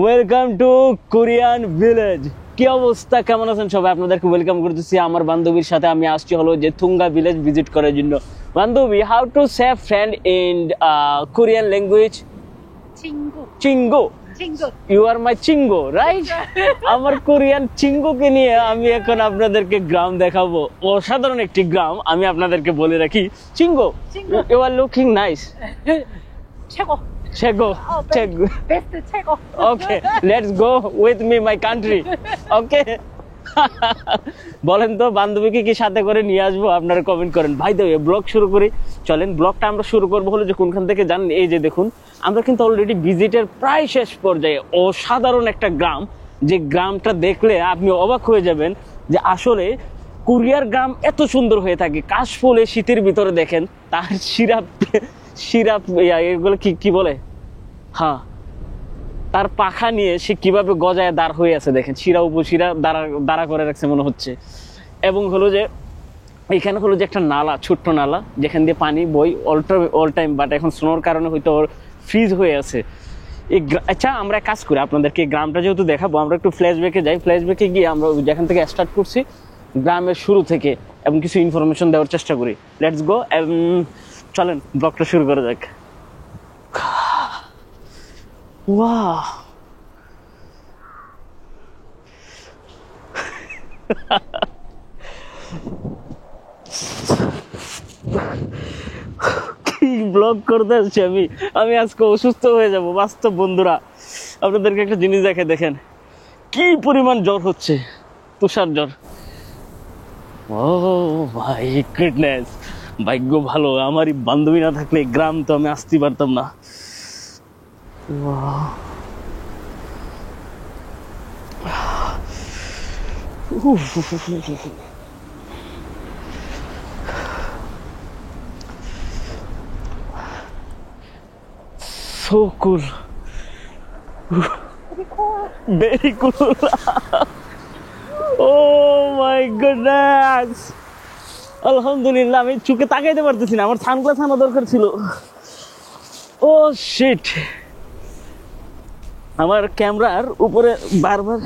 Welcome to Korean village. কি অবস্থা, কেমন আছেন সবাই? আপনাদেরকে ওয়েলকাম করতেছি আমার বান্ধবীর সাথে। আমি আসছি হলো যে থুঙ্গা ভিলেজ ভিজিট করার জন্য। বান্ধবী, how to say friend in Korean language? চিঙ্গো। ইউ আর মাই চিঙ্গো, রাইট? আমার কোরিয়ান চিঙ্গোকে নিয়ে আমি এখন আপনাদেরকে গ্রাম দেখাবো। অসাধারণ একটি গ্রাম, আমি আপনাদেরকে বলে রাখি। চিঙ্গো, you are looking nice. Chego. Best Chego. Okay, let's go with me my country. Okay. বলেন তো বান্ধবীকে কি সাথে করে নিয়ে আসবো? আপনারা কমেন্ট করেন। ভাই তো ব্লগ শুরু করি, চলেন। ব্লগটা আমরা শুরু করবো হলো যে কোনখান থেকে জানেন? এই যে দেখুন, আমরা কিন্তু অলরেডি ভিজিটের প্রায় শেষ পর্যায়ে। অসাধারণ একটা গ্রাম, যে গ্রামটা দেখলে আপনি অবাক হয়ে যাবেন যে আসলে কোরিয়ার গ্রাম এত সুন্দর হয়ে থাকে। কাশফুলে শীতের ভিতরে দেখেন তার সিরাপ এগুলো কি বলে, হ্যাঁ, তার পাখা নিয়ে সে কিভাবে গজায় দাঁড় হয়ে আছে দেখেন। শিরা উপশিরা দাঁড়া করে রাখছে মনে হচ্ছে। এবং হলো যে এখানে হলো যে একটা নালা, ছোট্ট নালা, যেখান দিয়ে পানি বই অল টাইম, বাট এখন স্নোর কারণে হয়তো ফ্রিজ হয়ে আছে। আচ্ছা, আমরা কাজ করি, আপনাদেরকে গ্রামটা যেহেতু দেখাবো, আমরা একটু ফ্ল্যাশব্যাকে যাই। ফ্ল্যাশব্যাকে গিয়ে আমরা যেখান থেকে স্টার্ট করছি গ্রামের শুরু থেকে এবং কিছু ইনফরমেশন দেওয়ার চেষ্টা করি। লেটস গো, চলেন ব্লগটা শুরু করা যাক। ওয়াও, কি ব্লগ করতে আসছি আমি আজকে অসুস্থ হয়ে যাব বাস্তব। বন্ধুরা, আপনাদেরকে একটা জিনিস দেখে দেখেন কি পরিমাণ জ্বর হচ্ছে, তুষার জ্বর। ও ভাই গুডনেস, ভাগ্য ভালো আমারই বান্ধবী না থাকলে গ্রাম তো আমি আসতে পারতাম না। So cool. Very cool. Oh my goodness. আলহামদুলিল্লাহ, আমি চোখে তাকাইতে পারতেছি না, আমার সানগ্লাস আনা দরকার ছিল। ও শিট, আমার ক্যামেরার উপরে বারবার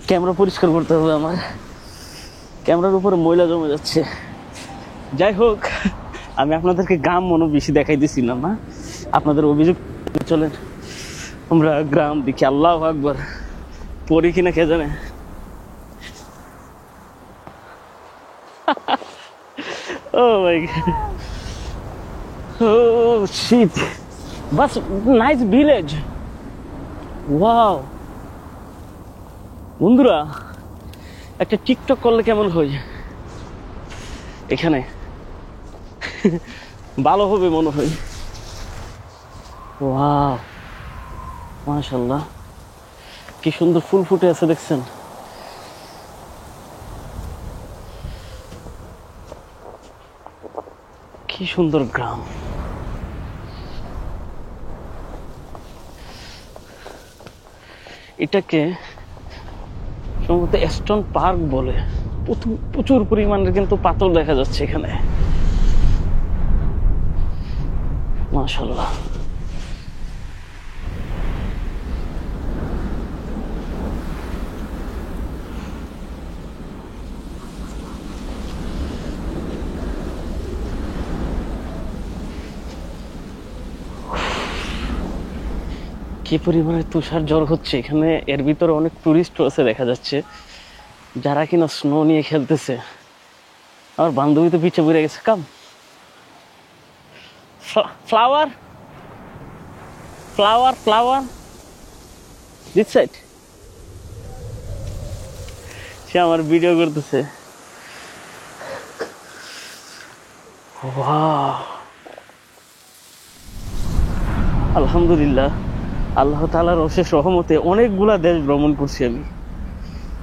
ক্যামেরা পরিষ্কার করতে হবে। আমার ক্যামেরার উপরে ময়লা জমে যাচ্ছে। যাই হোক, আমি আপনাদেরকে গ্রাম মনে বেশি দেখাই দিছি না, আপনাদের অভিযোগ। চলেন আমরা গ্রাম দেখি। আল্লাহু আকবার, পড়ি কিনা কে জানে। Oh my God. Oh shit. But nice village. Wow. বন্ধুরা, একটা টিকটক করলে কেমন হয় এখানে? ভালো হবে মনে হয়। ওয়াও, মাশাআল্লাহ, কি সুন্দর ফুল ফুটে আছে দেখছেন? কি সুন্দর গ্রাম। এটাকে সম্ভবত স্টোন পার্ক বলে। প্রচুর পরিমাণে কিন্তু পাথর দেখা যাচ্ছে এখানে, মাশাআল্লাহ। কি পরিমাণে তুষার জ্বর হচ্ছে এখানে। এর ভিতরে অনেক টুরিস্ট আছে দেখা যাচ্ছে, যারা কিনা স্নো নিয়ে খেলতেছে। আমার বান্ধবী তো পিছিয়ে পড়ে গেছে। Come flower flower flower this side. সে আমার ভিডিও করতেছে। আলহামদুলিল্লাহ, আল্লাহ তাআলার অশেষ রহমতে অনেকগুলা দেশ ভ্রমণ করছি আমি।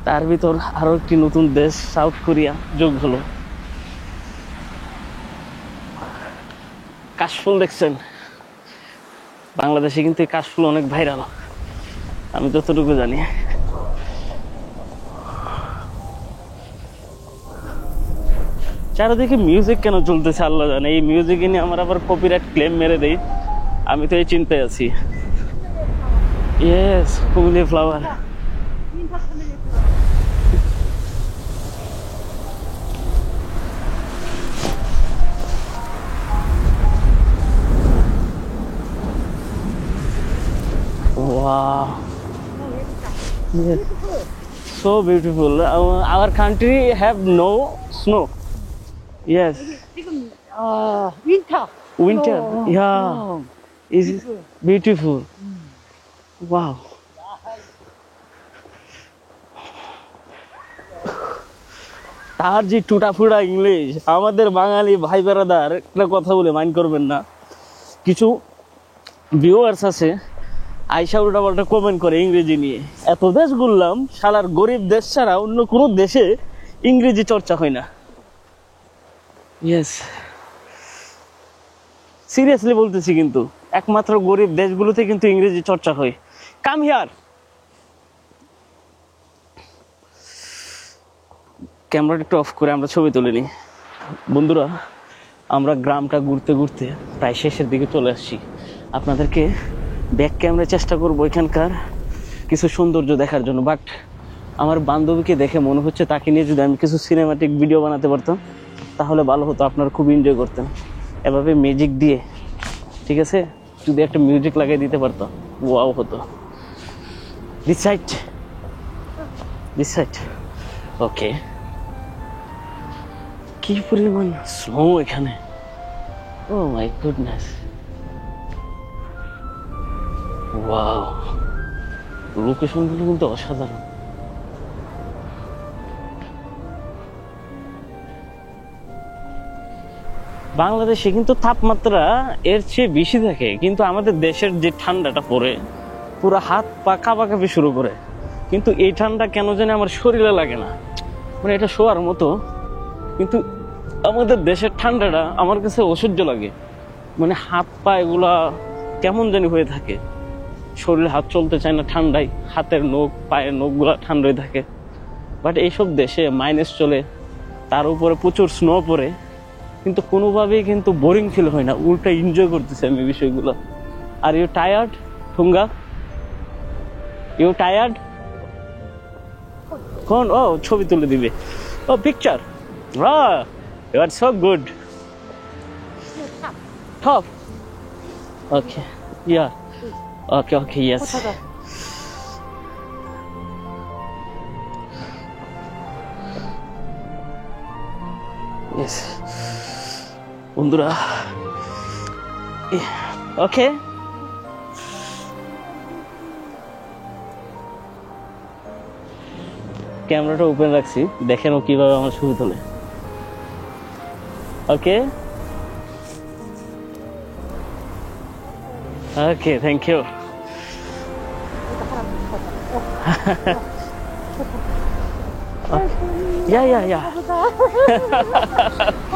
তার ভিতর আরো একটি নতুন দেশ সাউথ কোরিয়া যোগ হলো। কাশফুল দেখছেন? বাংলাদেশে কিন্তু এই কাশফুল অনেক ভাইরাল, আমি যতটুকু জানি। চারিদিকে মিউজিক কেন চলতেছে আল্লাহ জানে, এই মিউজিক নিয়ে আমার আবার কপিরাইট ক্লেম মেরে দেই, আমি তো এই চিন্তায় আছি। Yes, Comilla flower. Wow. Yes. So beautiful. Our country have no snow. Yes. 지금 윈터. Winter. Yeah. Is beautiful. Wow. তার যে টুটাফুটা ইংলিশ, আমাদের বাঙালি ভাই বেড়াদার একটা কথা বলে মাইন্ড করবেন না, কিছু ভিউয়ার্স আছে আইসা উল্টা পাল্টা কমেন্ট করে ইংরেজি নিয়ে। এত দেশ ঘুরলাম, শালার গরিব দেশ ছাড়া অন্য কোনো দেশে ইংরেজি চর্চা হয় না। ইয়েস, সিরিয়াসলি বলতেছি, কিন্তু একমাত্র গরিব দেশগুলোতে কিন্তু ইংরেজি চর্চা হয়। Come here. ক্যামেরাটা একটু অফ করে আমরা ছবি তুলে নিই। বন্ধুরা, আমরা গ্রামটা ঘুরতে ঘুরতে প্রায় শেষের দিকে চলে আসছি। আপনাদেরকে ব্যাক ক্যামেরায় চেষ্টা করবো এখানকার কিছু সৌন্দর্য দেখার জন্য, বাট আমার বান্ধবীকে দেখে মনে হচ্ছে তাকে নিয়ে যদি আমি কিছু সিনেমাটিক ভিডিও বানাতে পারতাম তাহলে ভালো হতো, আপনারা খুব এনজয় করতেন। এভাবে মিউজিক দিয়ে, ঠিক আছে, যদি একটা মিউজিক লাগিয়ে দিতে পারতাম ওয়াও হতো। This side, this side. Okay, কি পরিমাণ স্নো এখানে, ও মাই গুডনেস। ওয়াও, লোকেশনগুলো কিন্তু অসাধারণ। বাংলাদেশে কিন্তু তাপমাত্রা এর চেয়ে বেশি থাকে, কিন্তু আমাদের দেশের যে ঠান্ডাটা পড়ে পুরো হাত পা কাঁপাকাঁপি শুরু করে, কিন্তু এই ঠান্ডা কেন জানি আমার শরীরে লাগে না, মানে এটা শোয়ার মতো। কিন্তু আমাদের দেশের ঠান্ডাটা আমার কাছে অসহ্য লাগে, মানে হাত পা এগুলা কেমন জানি হয়ে থাকে, শরীরে হাত চলতে চায় না ঠান্ডায়, হাতের নখ পায়ের নখগুলা ঠান্ডা হয়ে থাকে। বাট এইসব দেশে মাইনাস চলে, তার উপরে প্রচুর স্নো পড়ে, কিন্তু কোনোভাবেই কিন্তু বোরিং ফিল হয় না, উল্টা এনজয় করতেছি আমি বিষয়গুলো। আর ইউ টায়ার্ড ঠুঙ্গা, ইউ টায়ার্ড? কোন? ও ছবি তুলে দিবে, ও picture. You are so good. Top. Okay, yeah, okay okay, yes. Yes বন্ধুরা, ওকে, ক্যামেরাটা ওপেন রাখছি, দেখেন ও কিভাবে আমার ছবি তোলে। Okay okay, thank you. Yeah, yeah, yeah.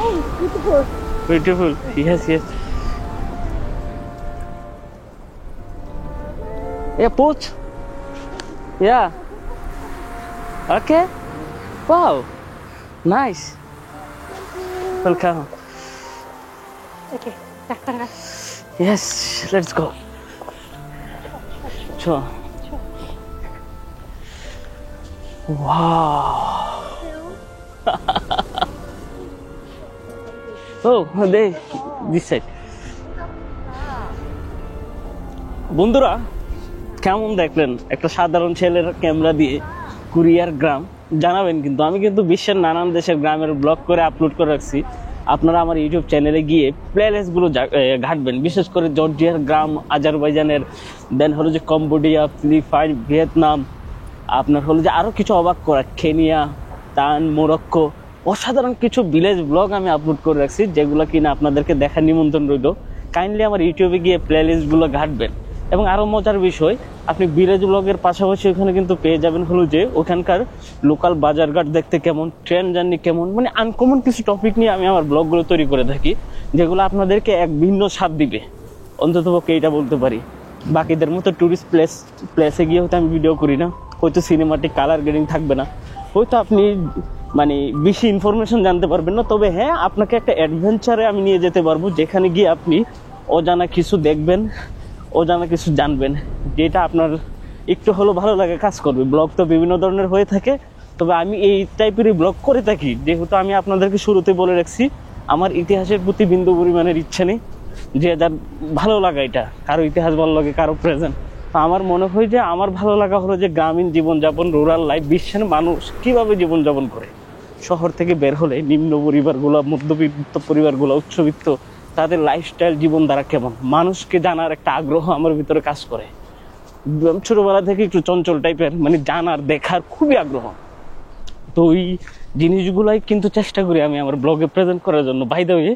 Oh, beautiful. Beautiful. Yes, yes. Yeah, pooch. Yeah. Okay. Wow. Nice. Welcome. Okay, 따라가. Yes, let's go. Sure. Wow. Oh, this side. বন্ধুরা, কেমন দেখলেন একটা সাধারণ ছেলের ক্যামেরা দিয়ে কুরিয়ার গ্রাম? জানাবেন কিন্তু, আমি কিন্তু বিশ্বের নানান দেশের গ্রামের ব্লগ করে আপলোড করে রাখছি। আপনারা আমার ইউটিউব চ্যানেলে গিয়ে প্লেলিস্টগুলো ঘাটবেন, বিশেষ করে জর্জিয়ার গ্রাম, আজারবাইজানের, দেন হলো যে কম্বোডিয়া, ফিলিপাইন, ভিয়েতনাম, আপনার হলো যে আরও কিছু অবাক করা কেনিয়া, তান, মোরক্কো, অসাধারণ কিছু ভিলেজ ব্লগ আমি আপলোড করে রাখছি, যেগুলো কিনা আপনাদেরকে দেখার নিমন্ত্রণ রইল। কাইন্ডলি আমার ইউটিউবে গিয়ে প্লেলিস্টগুলো ঘাটবেন। এবং আরও মজার বিষয়, আপনি ভিলেজ ব্লগের পাশাপাশি ওখানে কিন্তু পেয়ে যাবেন হলো যে ওখানকার লোকাল বাজারঘাট দেখতে কেমন, ট্রেন জার্নি কেমন, মানে আনকমন কিছু টপিক নিয়ে আমি আমার ব্লগগুলো তৈরি করে থাকি, যেগুলো আপনাদেরকে এক ভিন্ন স্বাদ দিবে, অন্ততপক্ষে এইটা বলতে পারি। বাকিদের মতো ট্যুরিস্ট প্লেসে গিয়ে হয়তো আমি ভিডিও করি না, হয়তো সিনেমাটিক কালার গ্রেডিং থাকবে না, হয়তো আপনি মানে বেশি ইনফরমেশন জানতে পারবেন না, তবে হ্যাঁ আপনাকে একটা অ্যাডভেঞ্চারে আমি নিয়ে যেতে পারবো, যেখানে গিয়ে আপনি অজানা কিছু দেখবেন, অজানা কিছু জানবেন, যেটা আপনার একটু হলেও ভালো লাগে, কাজ করবে। ব্লগ তো বিভিন্ন ধরনের হয়ে থাকে, তবে আমি এই টাইপেরই ব্লগ করে থাকি, যেহেতু আমি আপনাদেরকে শুরুতে বলে রাখছি আমার ইতিহাসের প্রতি বিন্দু পরিমাণের ইচ্ছে নেই। যে যার ভালো লাগা, এটা কারো ইতিহাস ভালো লাগে, কারো প্রেজেন্ট। তো আমার মনে হয় যে আমার ভালো লাগা হলো যে গ্রামীণ জীবনযাপন, রুরাল লাইফ, বিশ্বের মানুষ কীভাবে জীবনযাপন করে, শহর থেকে বের হলে নিম্ন পরিবারগুলো, মধ্যবিত্ত পরিবারগুলো, উচ্চবিত্ত, তাদের লাইফস্টাইল জীবনধারা কেমন, মানুষকে জানার একটা আগ্রহ আমার ভিতরে কাজ করে। ছোটবেলা থেকে একটু চঞ্চল টাইপের, মানে জানার দেখার খুবই আগ্রহ। তো ওই জিনিসগুলাই কিন্তু চেষ্টা করি আমি আমার ব্লগে প্রেজেন্ট করার জন্য। বাই দ্য ওয়ে,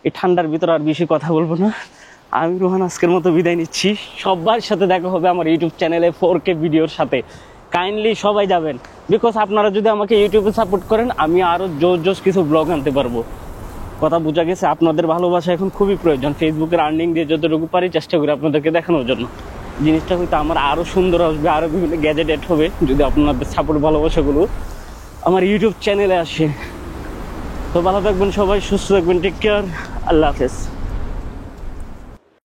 এই ঠান্ডার ভিতরে আর বেশি কথা বলবো না, আমি রোহান আজকের মতো বিদায় নিচ্ছি। সবার সাথে দেখা হবে আমার ইউটিউব চ্যানেলে 4K ভিডিওর সাথে। কাইন্ডলি সবাই যাবেন, বিকজ আপনারা যদি আমাকে ইউটিউবে সাপোর্ট করেন আমি আরও জোস কিছু ব্লগ আনতে পারবো। কথা বোঝা গেছে, আপনাদের ভালোবাসা এখন খুবই প্রয়োজন। ফেসবুকের আর্নিং দিয়ে যতটুকু পারি চেষ্টা করি আপনাদেরকে দেখানোর জন্য। জিনিসটা হয়তো আমার আরও সুন্দর আসবে, আরও বিভিন্ন গ্যাজেট এড হবে যদি আপনাদের সাপোর্ট ভালোবাসাগুলো আমার ইউটিউব চ্যানেলে আসে। তো ভালো থাকবেন সবাই, সুস্থ থাকবেন, টেক কেয়ার, আল্লাহ হাফেজ।